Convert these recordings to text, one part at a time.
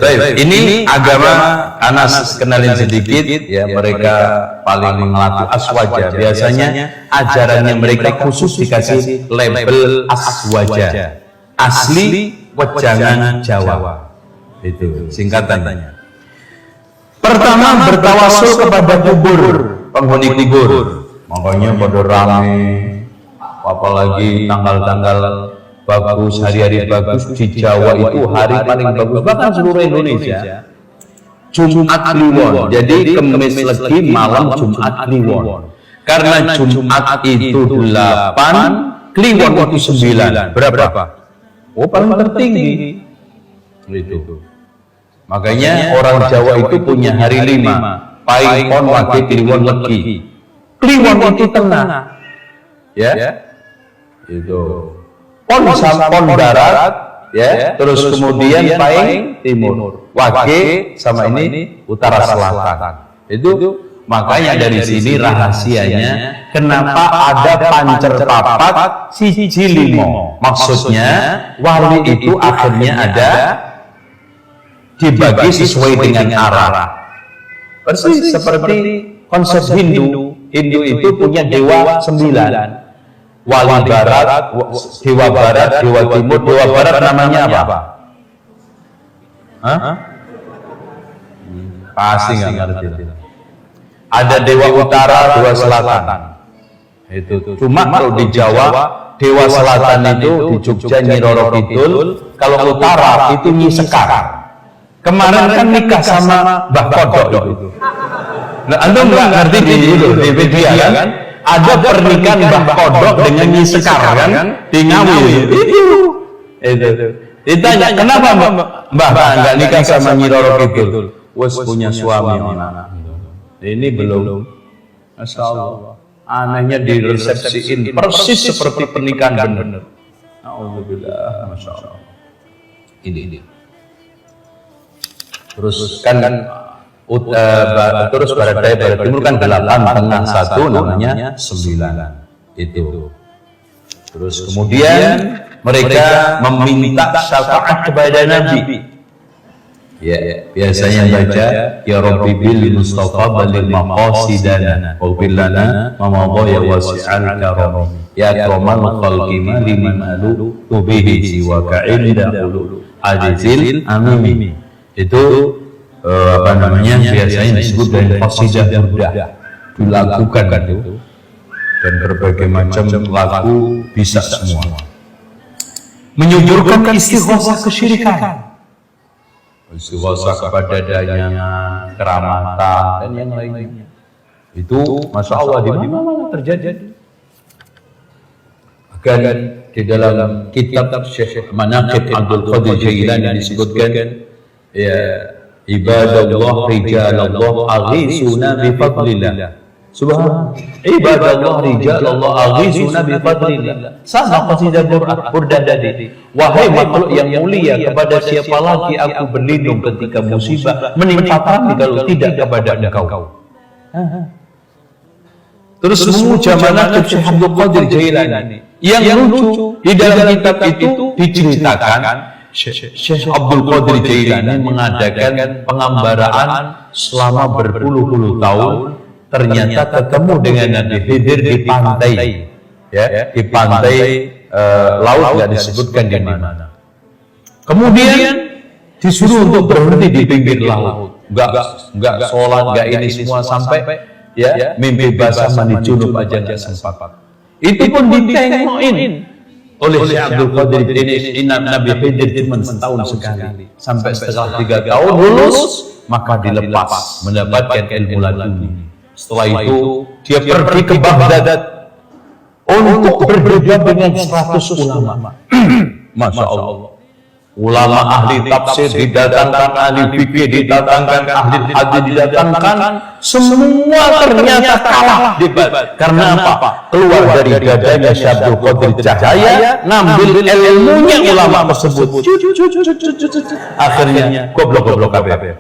baik. Ini agama Anas kenalin sedikit ya, mereka paling mengelatu aswaja. Biasanya ajarannya mereka khusus dikasih label aswaja. Asli wejangan Jawa. Itu singkatannya. Pertama bertawasul kepada kubur, penghuni kubur. Makanya pada rame, apalagi tanggal-tanggal bagus, hari-hari bagus di Jawa itu hari paling bagus, bahkan seluruh Indonesia. Jumat Kliwon, jadi Kemis Legi malam Jumat Kliwon. Karena Jumat itu 8, Kliwon itu 9. Berapa? Oh, paling tertinggi. Itu. Makanya orang Jawa itu punya hari 5. Paing Pon Wage Kliwon Legi. Kliwon itu tengah. Ya. Itu. Pon barat, ya. Terus kemudian Paing timur. Wage sama ini utara selatan. Itu makanya dari sini rahasianya kenapa ada pancer papat siji limo. Maksudnya wali itu akhirnya ada dibagi sesuai dengan arah. Persis seperti konsep Hindu. Hindu itu punya dewa 9. Wali barat, dewa barat, dewa timur, dewa barat namanya apa? Hah? Pasti nggak ngerti. Ada dewa utara, dewa selatan. Itu. Cuma kalau di Jawa, dewa selatan itu di Jogja Nyi Roro Kidul, kalau utara itu Nyi Sekar. Kemarin kan nikah sama Mbah Kodok itu. Nah, Anda nggak ngerti di media kan? Ada pernikahan Mbah Kodok dengan Nyi Sekar kan? Di Ngawi itu. Ditanya, kenapa Mbah nggak nikah sama Nyi Roro Kidul? Wes punya suami anak. Ini belum. Masya Allah. Anehnya diresepsiin persis seperti pernikahan benar. Alhamdulillah, Masya Allah. Ini. Terus kan terus barat daya barat timur kan 8, tengah 1 namanya 9 itu. Terus kemudian mereka meminta syafaat kepada Nabi. Ya, biasanya baca ya Rabbi bil Mustafa balil maqasidana wa bil lana ma ya wasi'al karam ya akramal khalqi liman alu bihi siwa ka'inda ulu azizil amimi. Itu biasanya disebut dengan qasidah burdah, dilakukan itu, dan berbagai macam lagu bisa semua menyujurkan istighosah kesyirikan, istighosah kepada adanya keramatan dan yang lainnya. Itu Masya Allah di mana terjadi. Bahkan di dalam kitab Syekh Manaqib Abdul Qadir Jailani disebutkan ya ibadallah rijalallah aghisuna bifadlillah. Subhanallah, ibadallah rijalallah aghisuna bifadlillah. Sama qasidah burdah tadi. Wahai makhluk yang mulia, kepada siapa lagi aku berlindung ketika musibah menimpa kami kalau tidak kepada engkau. Terus memuja manaqib Syekh Abdul Qadir Jailani. Yang lucu di dalam kitab itu diceritakan Syekh Abdul Qadir Jailani mengadakan pengambaraan selama berpuluh-puluh tahun. Ternyata ketemu dengan Nabi Khidir di pantai, ya, di pantai laut, nggak disebutkan di mana. Kemudian disuruh untuk berhenti di pinggir laut, nggak sholat, nggak ini semua sampai ya mimpi basah mandi junub aja nggak sempat. Itu pun ditengokin oleh Syekh Abdul Qadir ini. Nabi Khidir cuma setahun sekali, sampai setelah 3 tahun lulus maka dilepas mendapatkan ilmu laduni. Setelah itu dia pergi ke Baghdad untuk berdebat dengan 100 ulama. Masya Allah. Ulama ahli tafsir didatangkan, ahli fikih didatangkan, ahli hadis didatangkan, semua ternyata kalah debat. Karena apa? Keluar dari dadanya Syekh Abdul Qadir Cahaya, ngambil ilmunya ulama tersebut. Akhirnya goblok-goblok kabeh.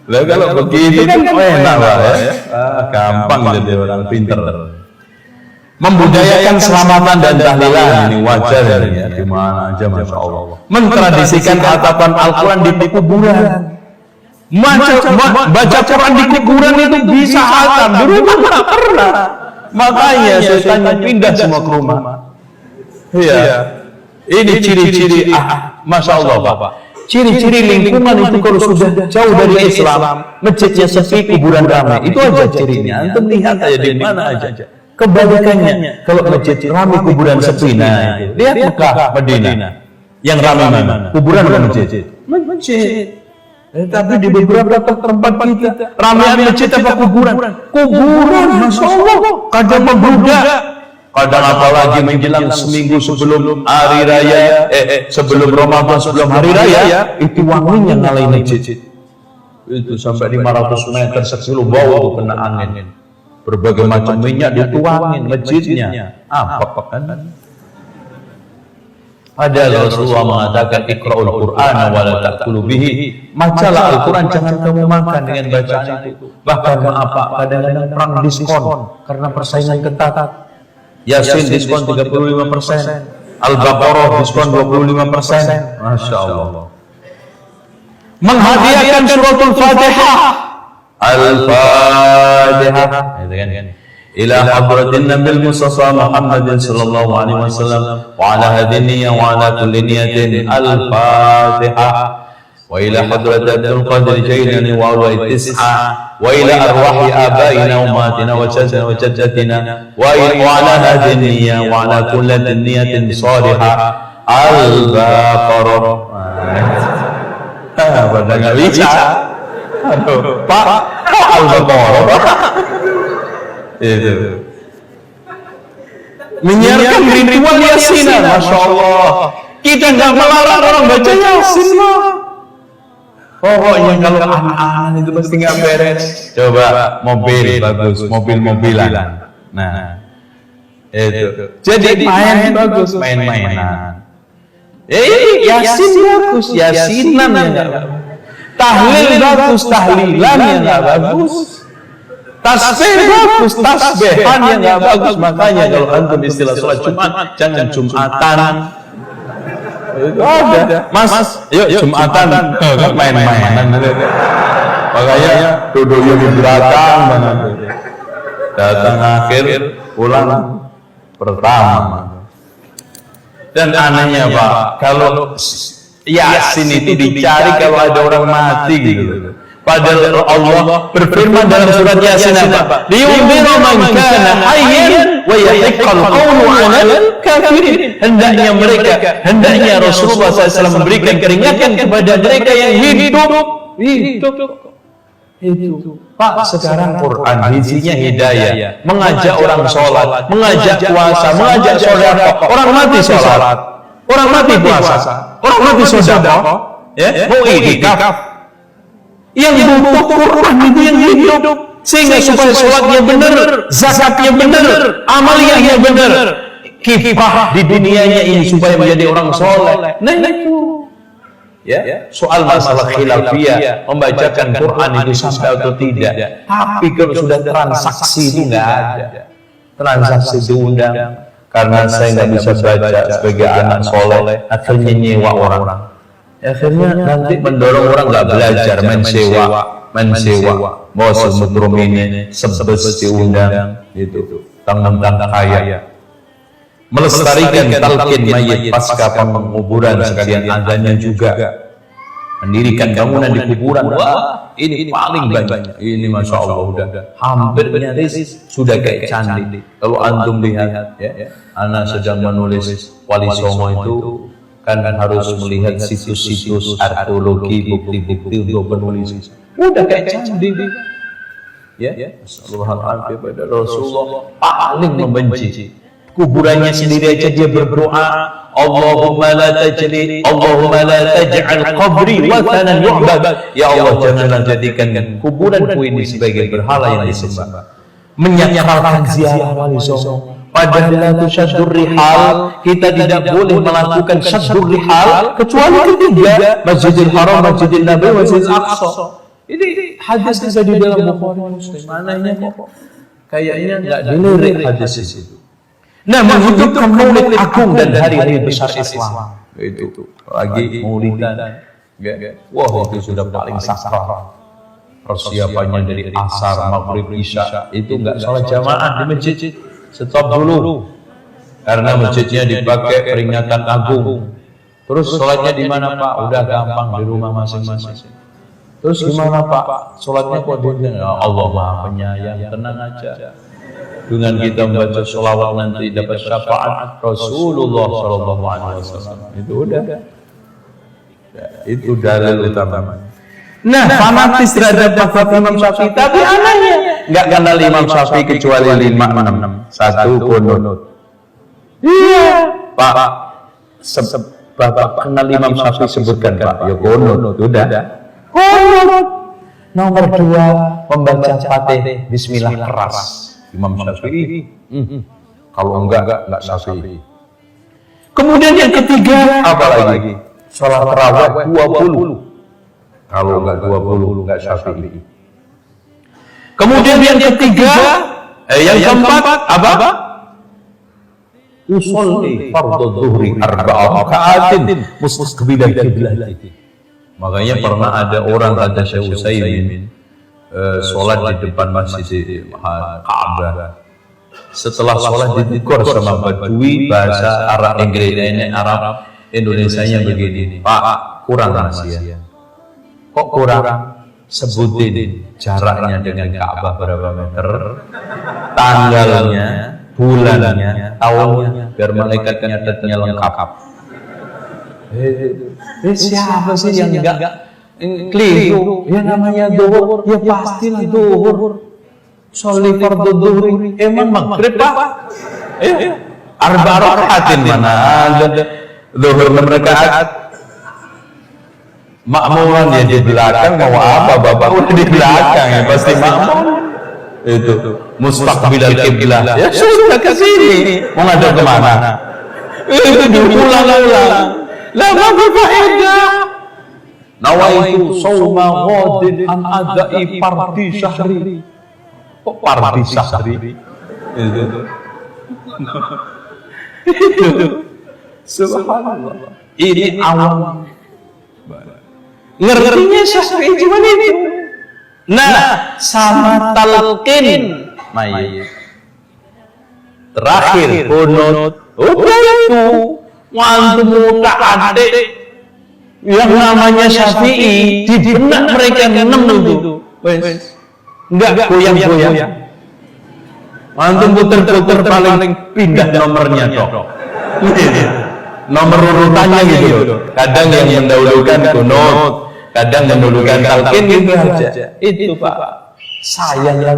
Lah kalau begitu kan enak lah ya. Gampang jadi orang pinter. Membudayakan selamatan dan tahlilan ini wajar ya. di mana aja, masya Allah. Mentradisikan hatapan Al-Quran di kuburan. Baca Quran di kuburan itu bisa hatam, di rumah nggak pernah. Makanya setannya pindah semua ke rumah. Iya. Ini ciri-ciri, masya Allah Bapak. Ciri-ciri lingkungan itu kalau sudah jauh dari Islam, masjidnya sepi, kuburan ramai, itu aja cirinya. Antum lihat aja di mana aja. Kebalikannya, kalau masjid ramai, kuburan sepi, nah itu. Lihat Mekah, Madinah, yang ramai mana? Kuburan atau masjid? Masjid. Tapi di beberapa tempat kita, ramai masjid apa kuburan? Kuburan, masya Allah. Kadang membludak. Kadang apalagi menjelang seminggu sebelum hari raya, sebelum Ramadan, sebelum hari raya, itu wanginya ngalahin masjid. Itu sampai 500 meter sekilo bau kena angin. Berbagai macam minyak dituangin masjidnya. Apa kan? Ada Rasulullah mengatakan iqra'ul Qur'ana wa la ta'kulu bihi. Bacalah Al-Quran, jangan kamu makan dengan bacaan itu. Bahkan kadang-kadang perang diskon karena persaingan ketat. Yasin diskon 35%, Al-Baqarah diskon 25%. Masya Allah. Menghadiahkan suratul Fatihah. Al-Fatihah. Itu kan. Ila hadratin Nabil Mustafa Muhammadin sallallahu alaihi wasallam wa ala hadhihi wa ala kulli niyatin Al-Fatihah. وإلى حضرة عبد القادر الجيلاني وأولى التسعة وإلى أرواح آبائنا وأمهاتنا وجدنا وجدتنا وعلى هذه النية وعلى كل نية صالحة البقرة. Pada nggak bisa. Aduh, Pak, Al-Baqarah. Itu. Menyiarkan ritual Yasin, masya Allah. Kita nggak melarang orang baca Yasin, mah. Pokoknya kalau anak-anak itu pasti nggak beres. Coba mobil bagus, mobil-mobilan. Nah, itu. Jadi main bagus, main-mainan. Yasin bagus, Yasinan yang nggak bagus. Tahlil bagus, tahlilan yang nggak bagus. Tasbih bagus, tasbihan yang nggak bagus. Makanya kalau antum istilah sholat Jumat, jangan Jumatan. Itu ada, Mas, yuk Jumatan, main-mainan. Makanya duduknya di belakang banget. Datang akhir, pulang pertama. Dan anehnya Pak, kalau Yasin itu dicari kalau ada orang mati gitu. Padahal Allah berfirman dalam surat Yasin apa? Liyunziru man kana hayyan wa yahiqqal qawlu 'alal kafirin. Hendaknya Rasulullah SAW memberikan peringatan kepada mereka yang hidup. Itu. Pak, sekarang Quran isinya hidayah, mengajak orang sholat, mengajak puasa, mengajak sedekah. Orang mati sholat, orang mati puasa, orang mati sedekah, ya, mau iktikaf. Yang butuh Quran itu yang hidup, sehingga supaya sholatnya benar, zakatnya benar, amaliyahnya benar, kifah di dunianya ini supaya menjadi orang soleh. Nah itu, ya, soal masalah khilafiyah, membacakan Quran itu sampai atau tidak. Tapi kalau sudah transaksi itu nggak ada. Transaksi diundang karena saya nggak bisa baca sebagai anak soleh, akhirnya nyewa orang. Akhirnya nanti mendorong orang nggak belajar, mensewa, mau semutrum ini, sebes diundang, itu, tentang kaya, melestarikan talqin mayit pasca penguburan sekalian adanya juga, mendirikan bangunan di kuburan. Wah, ini paling banyak. Ini masya Allah udah hampir nyaris sudah kayak candi. Kalau antum lihat, ya, anak sedang menulis Wali Songo itu. Kan harus melihat situs-situs arkeologi, bukti-bukti untuk penulis. Udah kayak candi, ya. Sallallahu pada Rasulullah paling membenci. Kuburannya sendiri aja dia berdoa, Allahumma la taj'al qabri wathanan yu'bad. Ya Allah, janganlah jadikan kuburanku ini sebagai berhala yang disembah. Menyakralkan ziarah Wali Songo. Padahal itu syaddur rihal, kita tidak boleh melakukan syaddur rihal kecuali ketiga, Masjidil Haram, Masjidil Nabawi, Masjidil Aqsa. Ini hadis bisa di dalam Bukhari Muslim. Mananya kok kayaknya nggak dilirik hadis itu. Nah, menghidupkan Maulid Agung dan hari-hari besar Islam. Itu lagi Maulidan. Wah, itu sudah paling sakral. Persiapannya dari asar, maghrib, isya itu enggak salat jamaah di masjid. Stop dulu. Karena masjidnya dipakai peringatan agung. Terus sholatnya di mana Pak? Udah gampang di rumah masing-masing. Terus gimana Pak? Sholatnya kok di Allah Maha Penyayang, tenang aja. Dengan kita membaca sholawat nanti dapat syafaat Rasulullah Shallallahu Alaihi Wasallam. Itu udah. Itu dalil utama. Nah, fanatis terhadap mazhab Imam Syafi'i, tapi anehnya nggak kenal Imam Syafi'i kecuali 5, 6, 1 kunut. Iya, Pak. Bapak kenal Imam Syafi'i sebutkan Pak. Ya kunut, udah. Kunut. Nomor 2 membaca Fatihah Bismillah keras. Imam Syafi'i. Kalau enggak Syafi'i. Kemudian yang ketiga apa lagi? Salat tarawih 20. Kalau enggak 20 enggak Syafi'i. Kemudian yang ketiga, yang keempat apa? Usolli fardhu dhuhri arba'a raka'atin mustaqbilan qiblatin. Makanya pernah ada orang kata Syekh Utsaimin sholat di depan masjid Ka'bah. Setelah sholat ditegur sama Badui bahasa Arab Arab Indonesianya begini, Pak, kurang rahasia. Kok kurang? Sebutin jaraknya dengan Ka'bah berapa meter, tanggalnya, bulannya, tahunnya, biar malaikat nyatetnya lengkap. Siapa sih yang enggak keliru? Ya namanya duhur, ya pastilah duhur. Sholli fardhu dhuhri, emang maghrib Pak? Arba rakaatin mana ada zuhur 6 rakaat. Makmuman ya di belakang, mau apa Bapak udah di belakang ya pasti makmum. Itu mustaqbilal qiblah. Ya sudah ke sini. Mau ngadep kemana? Itu diulang-ulang. La faedah. Nawaitu shauma ghadin an adai fardi syahri. Kok fardi syahri? Itu. Subhanallah. Ini awam. Ngertinya Syafi'i cuma itu. Nah, sama talqin mayit. Terakhir kunut. Udah itu. Wantum adik yang namanya Syafi'i di benak mereka 6 itu. Enggak goyang-goyang. Antum puter-puter paling pindah nomornya toh. Nomor urutannya gitu. Kadang yang mendahulukan kunut, kadang mendahulukan talqin gitu aja. Itu Pak. Sayangnya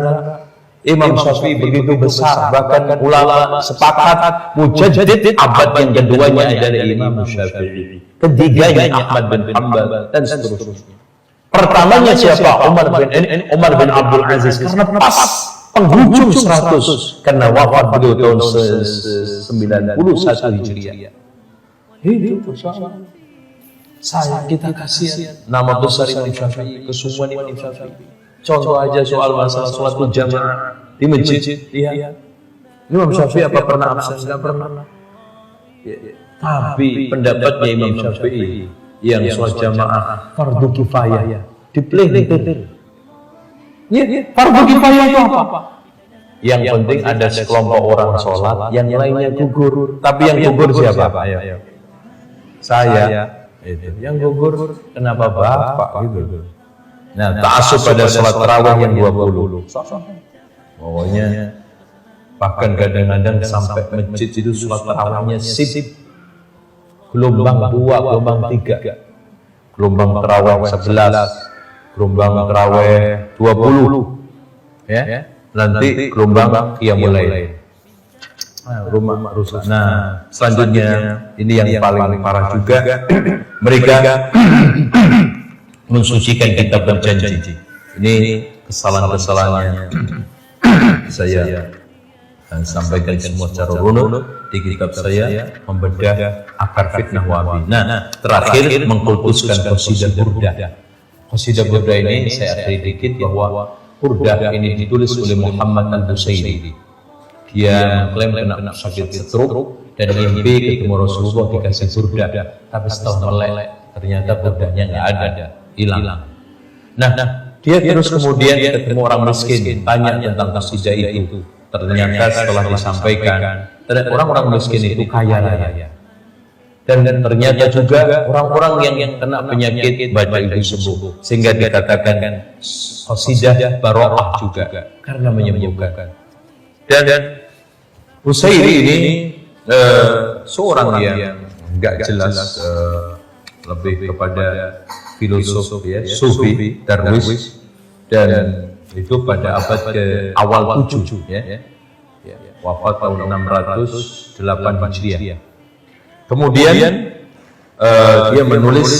Imam Syafi'i begitu besar, bahkan ulama sepakat mujaddid abad yang keduanya adalah Imam Syafi'i. Ketiganya Ahmad bin Hanbal dan seterusnya. Pertamanya siapa? Umar bin Abdul Aziz, karena pas penghujung 100 karena wafat beliau tahun 91 Hijriah. Itu persoalan. Kita kasih nama besar Imam Syafi'i, kesubuhan Imam Syafi'i. Contoh aja soal masalah sholat berjamaah di masjid. Iya. Imam Syafi'i apa pernah absen? Tidak pernah. Tapi pendapatnya Imam Syafi'i yang sholat jamaah fardu kifayah dipelihara. Ya, fardu kifayah itu apa? Yang penting ada sekelompok orang sholat, yang lainnya gugur. Tapi yang gugur siapa? Ayo. Saya. Itu. Yang gugur kenapa Bapak gitu? Nah, ta'assub pada sholat tarawih yang 20. Pokoknya bahkan kadang-kadang sampai masjid itu sholat tarawihnya sip. Gelombang 2, gelombang 3. Gelombang tarawih 11, gelombang tarawih 20. Ya. Nanti gelombang qiyamul lail. Rumah rusak. Nah, selanjutnya ini yang paling parah juga. Mereka mensucikan kitab berjanji. Ini kesalahan-kesalahannya. Saya sampaikan semua secara runut di kitab saya membedah akar fitnah Wahabi. Nah, terakhir mengkultuskan qasidah burdah. Qasidah burdah ini saya akui dikit bahwa burdah ini ditulis oleh Muhammad al-Busairi. dia mengklaim kena sakit stroke dan mimpi ketemu Rasulullah dikasih surga, tapi setelah melek ternyata burdanya nggak ada, hilang. Nah, dia terus kemudian ketemu orang miskin, tanya tentang qasidah itu. Ternyata setelah disampaikan, orang-orang miskin itu kaya raya. Dan ternyata juga orang-orang yang kena penyakit baca itu sembuh, sehingga dikatakan qasidah barokah juga karena menyembuhkan. Dan Busairi ini seorang yang nggak jelas, lebih kepada filosof ya, sufi, darwis, dan itu pada abad ke awal 7 ya, wafat tahun 608 Hijriah. Kemudian dia menulis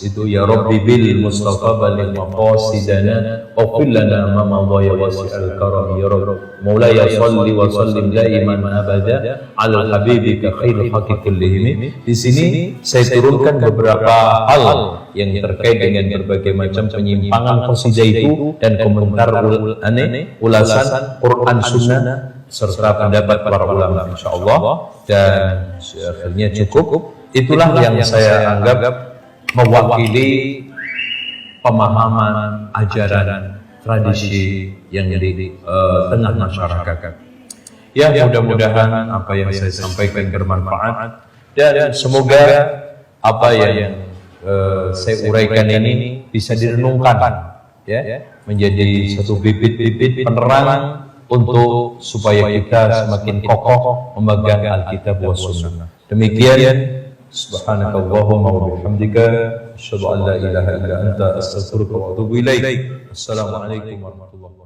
itu, ya Rabbi bil Mustafa baligh maqasidana wa kullana ma madha ya wasi'al karam ya Rabb Maulaya shalli wa sallim daiman abada ala habibika khairil khalqi kullihim. Di sini saya turunkan beberapa hal yang terkait dengan berbagai macam penyimpangan qasidah itu dan komentar ulasan Quran Sunnah serta pendapat para ulama, insyaallah. Dan akhirnya cukup. Itulah yang saya anggap mewakili pemahaman ajaran tradisi yang di tengah masyarakat. Ya, mudah-mudahan apa yang saya sampaikan bermanfaat, dan semoga apa yang saya uraikan ini bisa direnungkan ya, menjadi satu bibit-bibit penerang untuk supaya kita semakin kokoh memegang Alkitab wa Sunnah. Demikian, subhanakallahumma wa bihamdika asyhadu an la ilaha illa anta astaghfiruka wa atubu ilaik. Assalamualaikum warahmatullahi wabarakatuh.